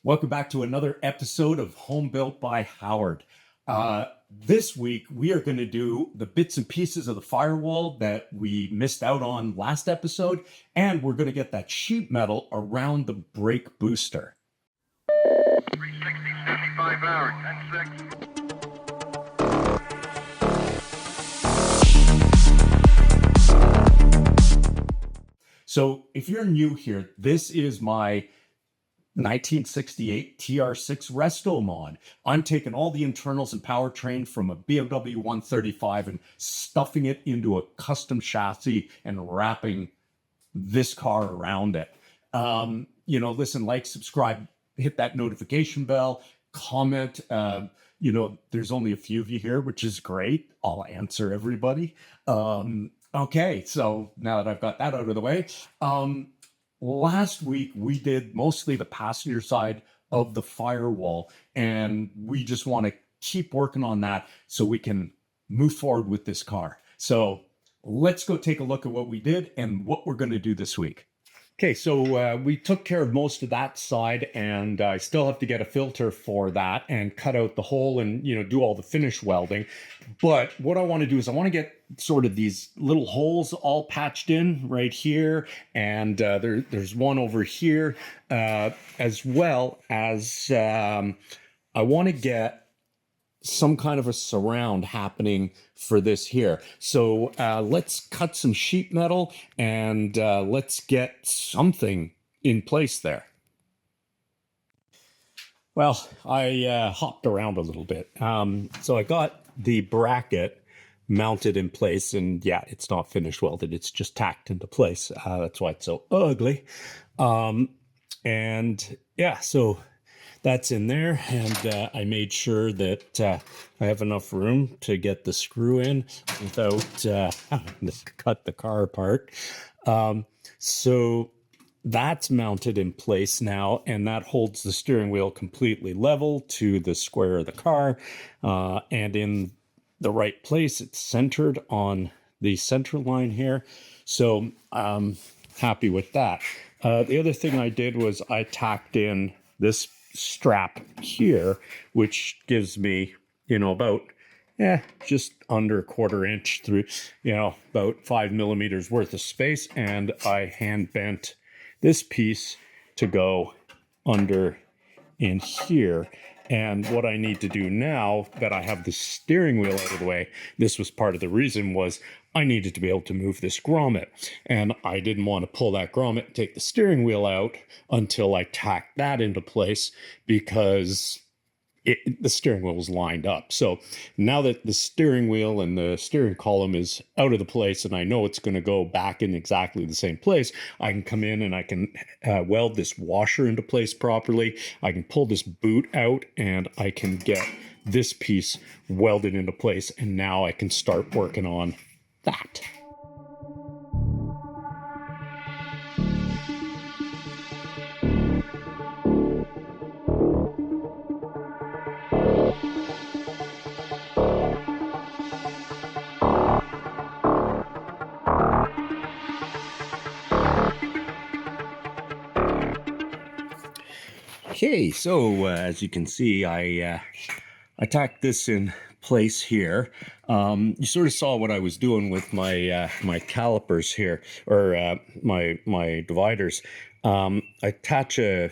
Welcome back to another episode of Home Built by Howard. This week, we are going to do the bits and pieces of the firewall that we missed out on last episode, and we're going to get that sheet metal around the brake booster. 360, 75 hours, 10 6. So if you're new here, this is my 1968 TR6 Restomod. I'm taking all the internals and powertrain from a BMW 135 and stuffing it into a custom chassis and wrapping this car around it. Listen, like, subscribe, hit that notification bell, comment. There's only a few of you here, which is great. I'll answer everybody. Okay, so now that I've got that out of the way, last week we did mostly the passenger side of the firewall, and we just want to keep working on that so we can move forward with this car. So let's go take a look at what we did and what we're going to do this week. Okay, so we took care of most of that side, and I still have to get a filter for that and cut out the hole and, do all the finish welding. But what I want to do is I want to get sort of these little holes all patched in right here, and there's one over here, as well as I want to get some kind of a surround happening for this here. So let's cut some sheet metal and let's get something in place there. Well, I hopped around a little bit. So I got the bracket mounted in place, and yeah, it's not finish welded. It's just tacked into place. That's why it's so ugly. And yeah, so that's in there, and I made sure that I have enough room to get the screw in without having to cut the car apart. So that's mounted in place now, and that holds the steering wheel completely level to the square of the car, and in the right place. It's centered on the center line here, so I'm happy with that. The other thing I did was I tacked in this strap here, which gives me, about just under a quarter inch through, about 5 millimeters worth of space. And I hand bent this piece to go under in here. And what I need to do now that I have the steering wheel out of the way, this was part of the reason, was I needed to be able to move this grommet. And I didn't want to pull that grommet and take the steering wheel out until I tacked that into place, because the steering wheel was lined up. So now that the steering wheel and the steering column is out of the place, and I know it's going to go back in exactly the same place, I can come in and I can weld this washer into place properly. I can pull this boot out, and I can get this piece welded into place. And now I can start working on that. Okay, so as you can see, I tacked this in place here. You sort of saw what I was doing with my my calipers here, or my dividers. I attach a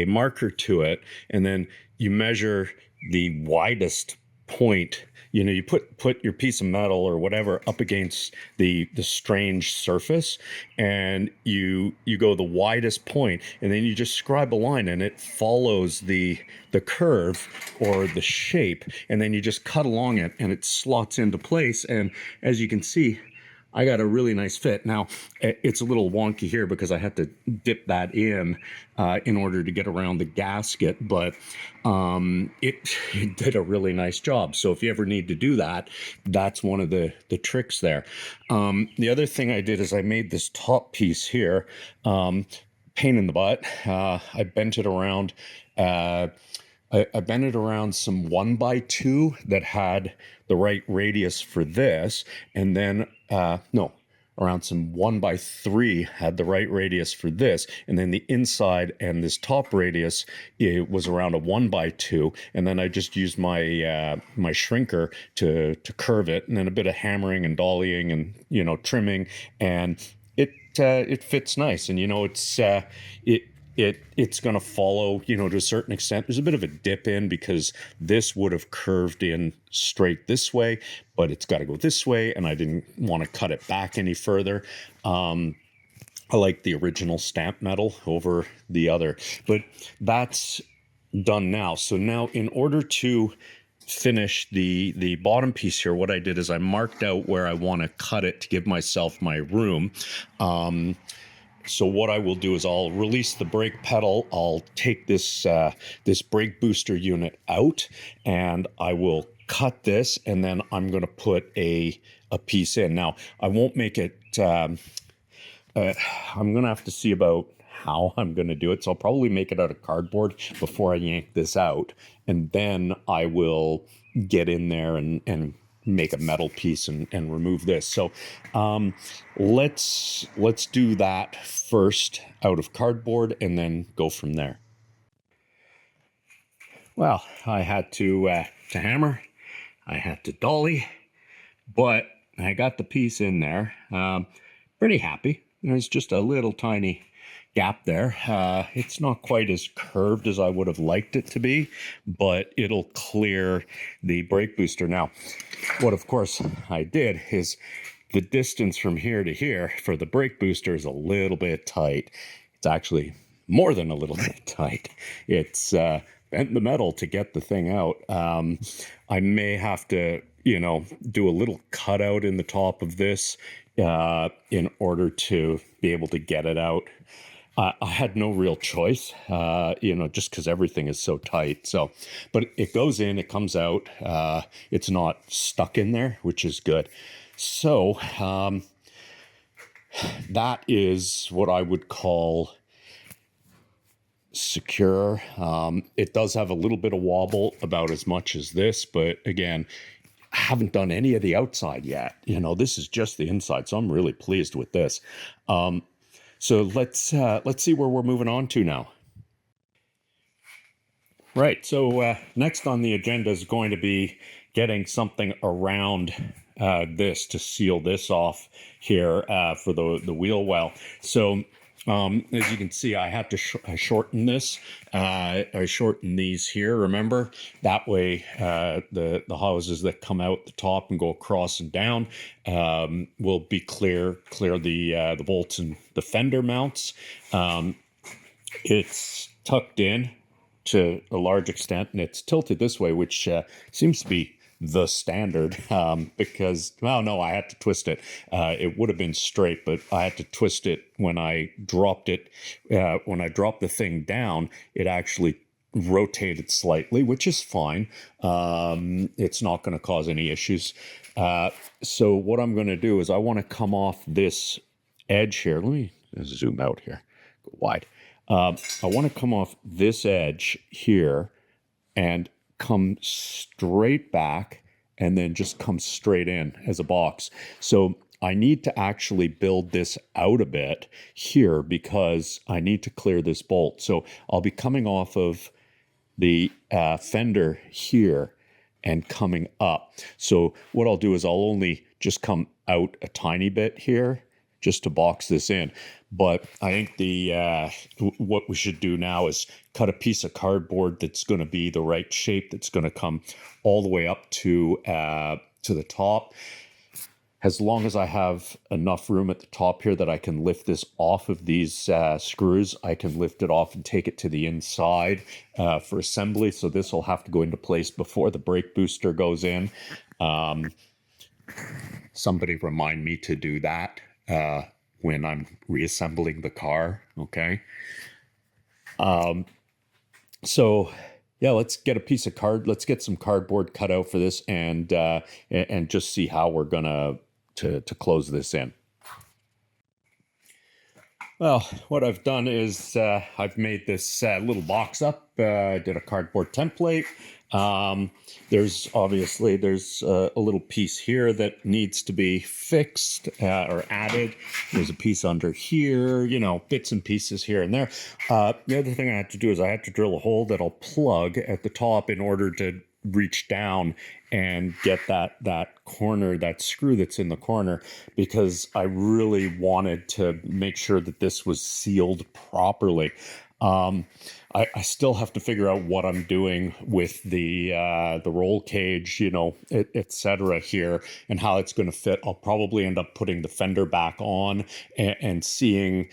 marker to it, and then you measure the widest point. You put your piece of metal or whatever up against the strange surface, and you go the widest point, and then you just scribe a line, and it follows the curve or the shape, and then you just cut along it, and it slots into place. And as you can see, I got a really nice fit. Now, it's a little wonky here because I had to dip that in order to get around the gasket, but it did a really nice job. So if you ever need to do that, that's one of the tricks there. The other thing I did is I made this top piece here, pain in the butt. I bent it around. I bent it around some 1x2 that had the right radius for this, and then no, around some 1x3 had the right radius for this, and then the inside and this top radius, it was around a 1x2, and then I just used my my shrinker to curve it, and then a bit of hammering and dollying and trimming, and it fits nice. And it's going to follow, to a certain extent. There's a bit of a dip in because this would have curved in straight this way, but it's got to go this way, and I didn't want to cut it back any further. I like the original stamp metal over the other, but that's done now. So now, in order to finish the bottom piece here, what I did is I marked out where I want to cut it to give myself my room. So what I will do is I'll release the brake pedal. I'll take this this brake booster unit out, and I will cut this, and then I'm going to put a piece in. Now, I won't make it. I'm going to have to see about how I'm going to do it. So I'll probably make it out of cardboard before I yank this out, and then I will get in there and make a metal piece and remove this. So let's do that first out of cardboard, and then go from there. Well, I had to hammer, I had to dolly, but I got the piece in there. Pretty happy. There's just a little tiny gap there. It's not quite as curved as I would have liked it to be, but it'll clear the brake booster. Now, what of course I did is the distance from here to here for the brake booster is a little bit tight. It's actually more than a little bit tight. It's bent the metal to get the thing out. I may have to, do a little cutout in the top of this in order to be able to get it out. I had no real choice, just because everything is so tight. So, but it goes in, it comes out. It's not stuck in there, which is good. So that is what I would call secure. It does have a little bit of wobble, about as much as this, but again, I haven't done any of the outside yet. This is just the inside, so I'm really pleased with this. So let's see where we're moving on to now. Right. So next on the agenda is going to be getting something around this to seal this off here for the wheel well. So as you can see, I had to shorten this. I shortened these here. Remember, that way the hoses that come out the top and go across and down will be clear the bolts and the fender mounts. It's tucked in to a large extent, and it's tilted this way, which seems to be the standard because, well, no, I had to twist it. It would have been straight, but I had to twist it when I dropped it. When I dropped the thing down, it actually rotated slightly, which is fine. It's not going to cause any issues. So what I'm going to do is I want to come off this edge here. Let me zoom out here, go wide. I want to come off this edge here and come straight back, and then just come straight in as a box. So I need to actually build this out a bit here because I need to clear this bolt. So I'll be coming off of the fender here and coming up. So what I'll do is I'll only just come out a tiny bit here just to box this in. But I think what we should do now is cut a piece of cardboard that's going to be the right shape, that's going to come all the way up to the top. As long as I have enough room at the top here that I can lift this off of these screws, I can lift it off and take it to the inside for assembly. So this will have to go into place before the brake booster goes in. Somebody remind me to do that when I'm reassembling the car, okay? So yeah, let's get a piece of let's get some cardboard cut out for this, and just see how we're gonna to close this in. Well, what I've done is I've made this little box up. I did a cardboard template. There's a little piece here that needs to be fixed or added. There's a piece under here, bits and pieces here and there. The other thing I had to do is I had to drill a hole that I'll plug at the top in order to reach down and get that corner, that screw that's in the corner, because I really wanted to make sure that this was sealed properly. I still have to figure out what I'm doing with the roll cage, etc. here, and how it's going to fit. I'll probably end up putting the fender back on and seeing,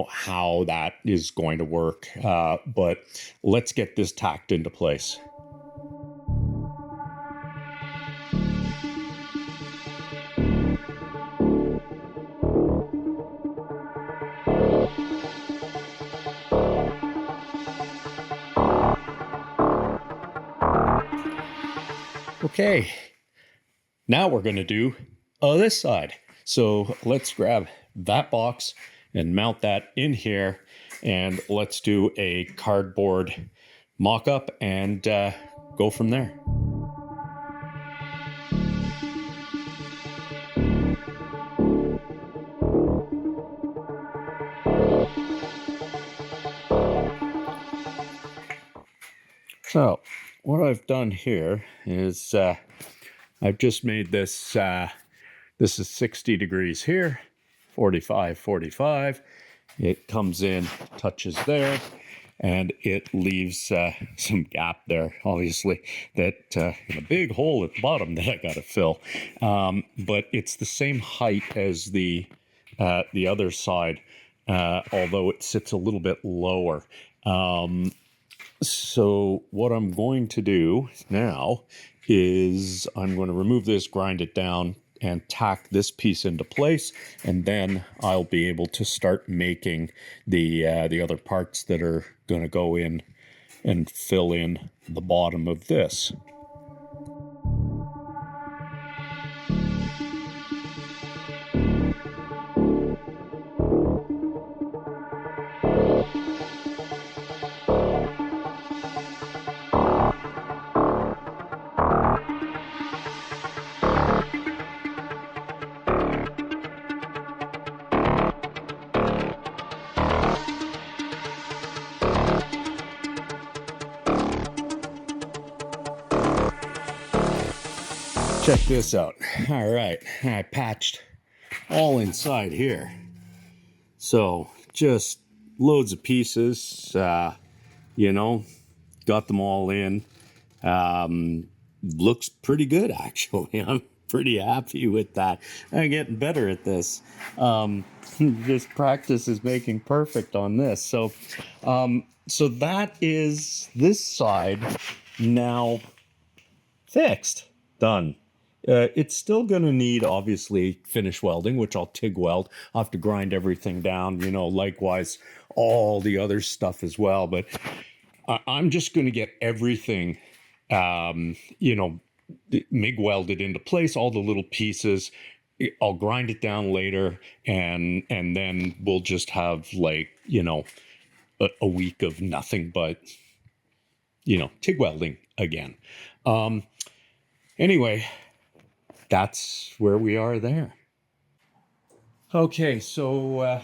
how that is going to work. But let's get this tacked into place. Okay, now we're going to do this side. So let's grab that box and mount that in here, and let's do a cardboard mock-up and go from there. So what I've done here is I've just made this, this is 60 degrees here, 45, 45. It comes in, touches there, and it leaves some gap there, obviously, that a big hole at the bottom that I got to fill. But it's the same height as the other side, although it sits a little bit lower. So what I'm going to do now is I'm going to remove this, grind it down, and tack this piece into place, and then I'll be able to start making the other parts that are going to go in and fill in the bottom of this. Check this out. All right, I patched all inside here. So just loads of pieces, got them all in. Looks pretty good, actually. I'm pretty happy with that. I'm getting better at this. This practice is making perfect on this. So that is this side now fixed, done. It's still going to need, obviously, finish welding, which I'll TIG weld. I'll have to grind everything down, likewise, all the other stuff as well. But I'm just going to get everything, MIG welded into place, all the little pieces. I'll grind it down later, and then we'll just have, a week of nothing but, TIG welding again. Anyway, that's where we are there. Okay, so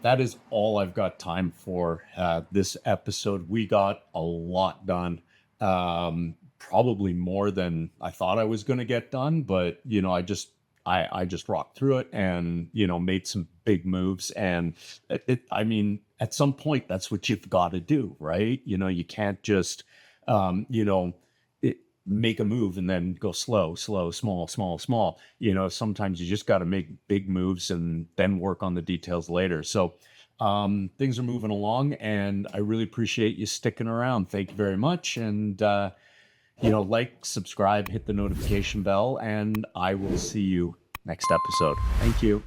that is all I've got time for this episode. We got a lot done, probably more than I thought I was going to get done, but I just rocked through it and made some big moves. And at some point, that's what you've got to do, right? You can't just make a move and then go slow, small. Sometimes you just got to make big moves and then work on the details later. So things are moving along, and I really appreciate you sticking around. Thank you very much. And, like, subscribe, hit the notification bell, and I will see you next episode. Thank you.